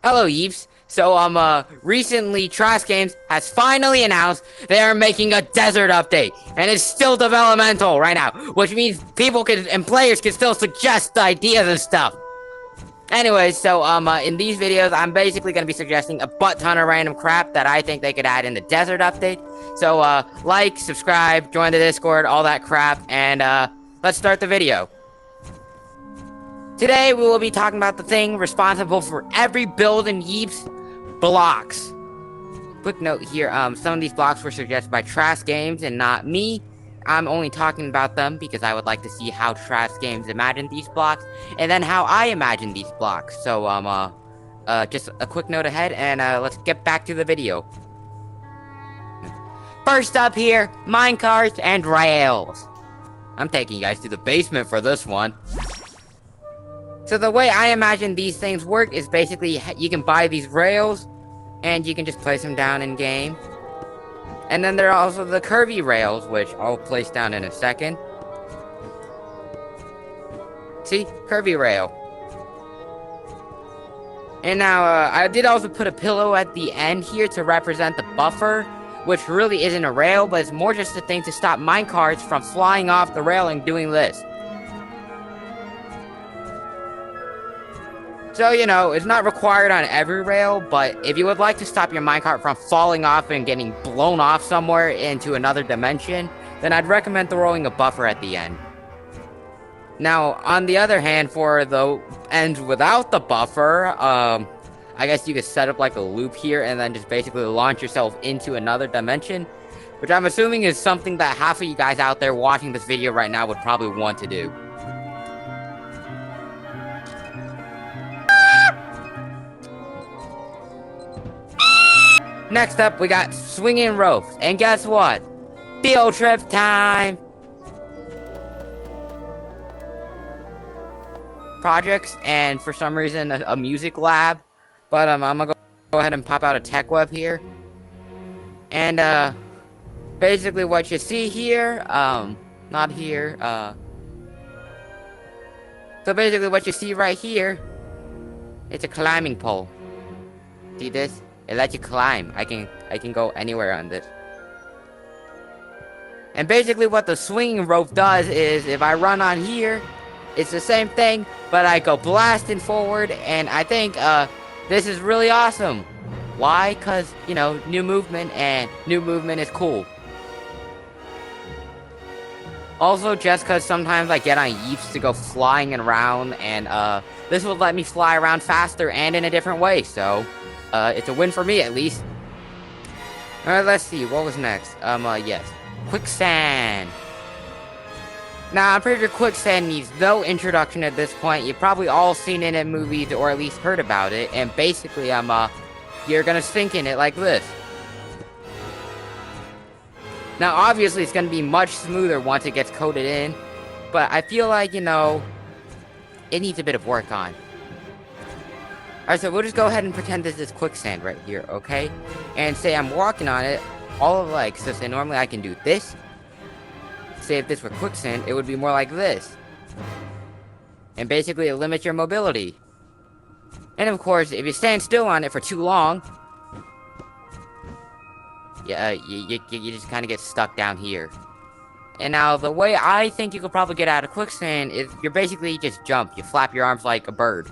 Hello, Eves. So, recently, Trash Games has finally announced they are making a desert update, and it's still developmental right now, which means people can and players can still suggest ideas and stuff. Anyway, so, in these videos, I'm basically gonna be suggesting a butt ton of random crap that I think they could add in the desert update. So, like, subscribe, join the Discord, all that crap, and, let's start the video. Today, we will be talking about the thing responsible for every build in Yeeps: blocks. Quick note here, some of these blocks were suggested by Trash Games and not me. I'm only talking about them because I would like to see how Trash Games imagined these blocks, and then how I imagine these blocks. So, just a quick note ahead, and, let's get back to the video. First up here, minecarts and rails. I'm taking you guys to the basement for this one. So the way I imagine these things work is basically you can buy these rails, and you can just place them down in game. And then there are also the curvy rails, which I'll place down in a second. See? Curvy rail. And now, I did also put a pillow at the end here to represent the buffer, which really isn't a rail, but it's more just a thing to stop minecarts from flying off the rail and doing this. So, you know, it's not required on every rail, but if you would like to stop your minecart from falling off and getting blown off somewhere into another dimension, then I'd recommend throwing a buffer at the end. Now, on the other hand, for the ends without the buffer, I guess you could set up like a loop here and then just basically launch yourself into another dimension, which I'm assuming is something that half of you guys out there watching this video right now would probably want to do. Next up, we got swinging ropes, and guess what? Field trip time! Projects, and for some reason, a music lab. But, I'm gonna go ahead and pop out a tech web here. And, basically what you see here, not here, so basically what you see right here, it's a climbing pole. See this? It lets you climb. I can go anywhere on this. And basically what the swinging rope does is, if I run on here, it's the same thing, but I go blasting forward, and I think, this is really awesome. Why? Cause, you know, new movement, and new movement is cool. Also, just cause sometimes I get on Yeeps to go flying around, and, this will let me fly around faster and in a different way, so... it's a win for me, at least. Alright, let's see. What was next? Yes. Quicksand. Now, I'm pretty sure quicksand needs no introduction at this point. You've probably all seen it in movies, or at least heard about it. And basically, you're gonna sink in it like this. Now, obviously, it's gonna be much smoother once it gets coated in. But I feel like, you know, it needs a bit of work on. Alright, so we'll just go ahead and pretend this is quicksand right here, okay? And say I'm walking on it, all of like, so say normally I can do this. Say if this were quicksand, it would be more like this. And basically it limits your mobility. And of course, if you stand still on it for too long, yeah, you just kind of get stuck down here. And now, the way I think you could probably get out of quicksand is you're basically just jump. You flap your arms like a bird.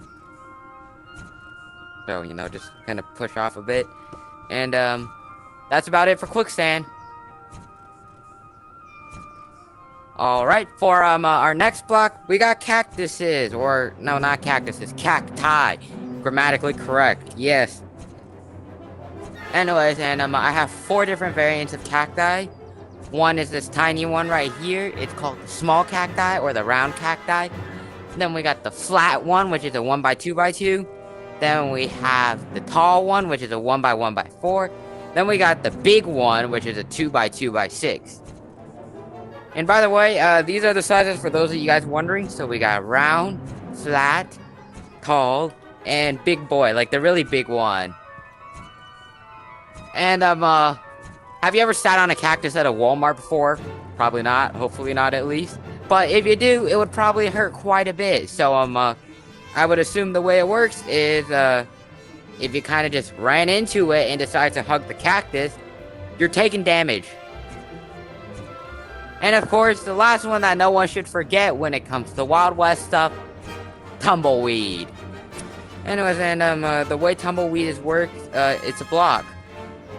So, you know, just kind of push off a bit. And, that's about it for quicksand. Alright, for, our next block, we got cactuses. Or, no, not cactuses, cacti. Grammatically correct, yes. Anyways, and, I have 4 different variants of cacti. One is this tiny one right here. It's called the small cacti, or the round cacti. Then we got the flat one, which is a 1x2x2. Then we have the tall one, which is a 1x1x4. Then we got the big one, which is a 2x2x6. And by the way, these are the sizes for those of you guys wondering. So we got round, flat, tall, and big boy, like the really big one. And, have you ever sat on a cactus at a Walmart before? Probably not, hopefully not at least. But if you do, it would probably hurt quite a bit. So, I would assume the way it works is, if you kind of just ran into it and decided to hug the cactus, you're taking damage. And of course, the last one that no one should forget when it comes to Wild West stuff, Tumbleweed. Anyways, and the way Tumbleweed works, it's a block.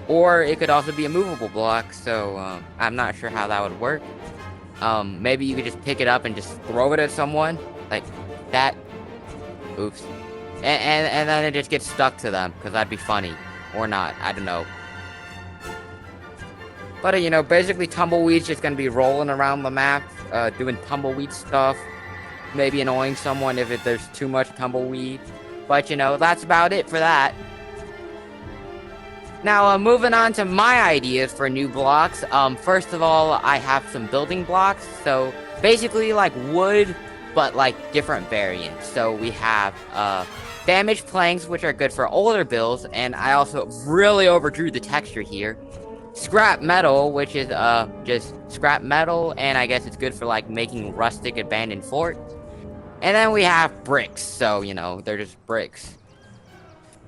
Or it could also be a movable block, so I'm not sure how that would work. Maybe you could just pick it up and just throw it at someone, like that. Oops. And then it just gets stuck to them, because that'd be funny. Or not, I don't know. But, you know, basically Tumbleweed's just gonna be rolling around the map, doing Tumbleweed stuff. Maybe annoying someone if there's too much Tumbleweed. But, you know, that's about it for that. Now, moving on to my ideas for new blocks. First of all, I have some building blocks. So, basically like wood, but like different variants. So, we have, damaged planks, which are good for older builds. And I also really overdrew the texture here. Scrap metal, which is just scrap metal, and I guess it's good for like making rustic abandoned forts. And then we have bricks, so you know, they're just bricks.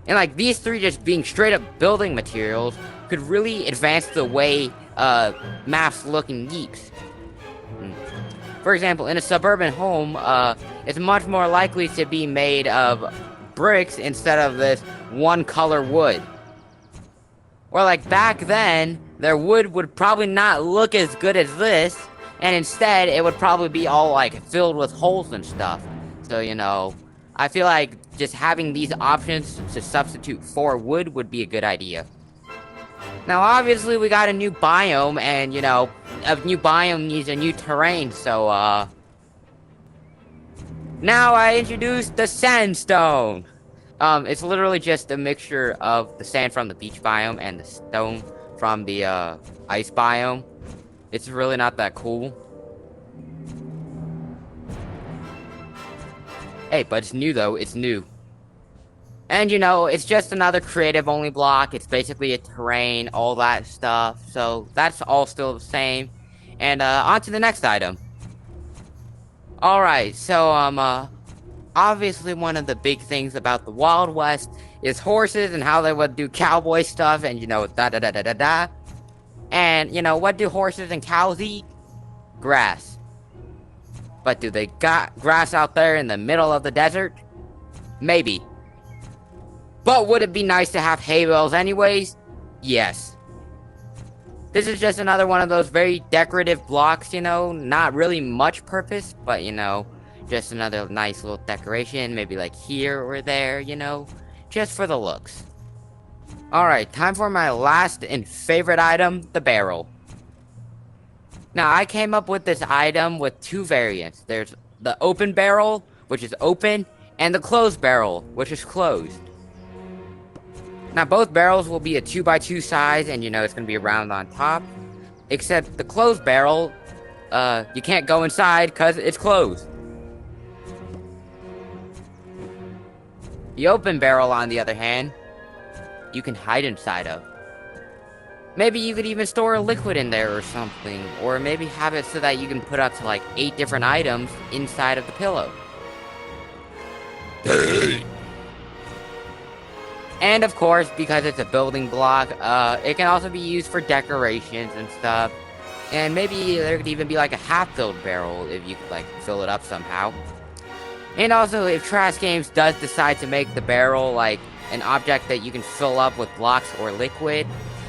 And like these three just being straight up building materials could really advance the way maps look in Yeeps. For example, in a suburban home, it's much more likely to be made of bricks instead of this one color wood. Or like back then, their wood would probably not look as good as this, and instead it would probably be all like filled with holes and stuff. So, you know, I feel like just having these options to substitute for wood would be a good idea. Now obviously we got a new biome, and you know, a new biome needs a new terrain, so now I introduce the sandstone. It's literally just a mixture of the sand from the beach biome and the stone from the, ice biome. It's really not that cool. Hey, but it's new though, it's new. And you know, it's just another creative only block, it's basically a terrain, all that stuff, so that's all still the same. And, on to the next item. Alright, so, obviously, one of the big things about the Wild West is horses and how they would do cowboy stuff and, you know, da-da-da-da-da-da. And, you know, what do horses and cows eat? Grass. But do they got grass out there in the middle of the desert? Maybe. But would it be nice to have hay bales anyways? Yes. This is just another one of those very decorative blocks, you know, not really much purpose, but, you know, just another nice little decoration, maybe like here or there, you know, just for the looks. Alright, time for my last and favorite item, the barrel. Now, I came up with this item with two variants. There's the open barrel, which is open, and the closed barrel, which is closed. Now, both barrels will be a 2x2 size, and you know, it's going to be round on top. Except the closed barrel, you can't go inside because it's closed. The open barrel, on the other hand, you can hide inside of. Maybe you could even store a liquid in there or something, or maybe have it so that you can put up to like 8 different items inside of the pillow. And of course, because it's a building block, it can also be used for decorations and stuff. And maybe there could even be like a half-filled barrel if you could like fill it up somehow. And also, if Trash Games does decide to make the barrel like an object that you can fill up with blocks or liquid,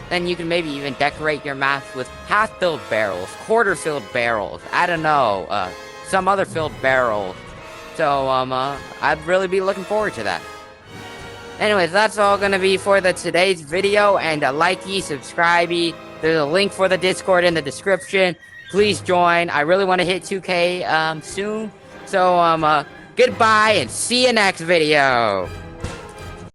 then you can maybe even decorate your maps with half-filled barrels, quarter-filled barrels, I don't know, some other filled barrels. So, I'd really be looking forward to that. Anyways, that's all gonna be for today's video, and likey, subscribey. There's a link for the Discord in the description. Please join. I really want to hit 2K soon. So, goodbye and see you next video.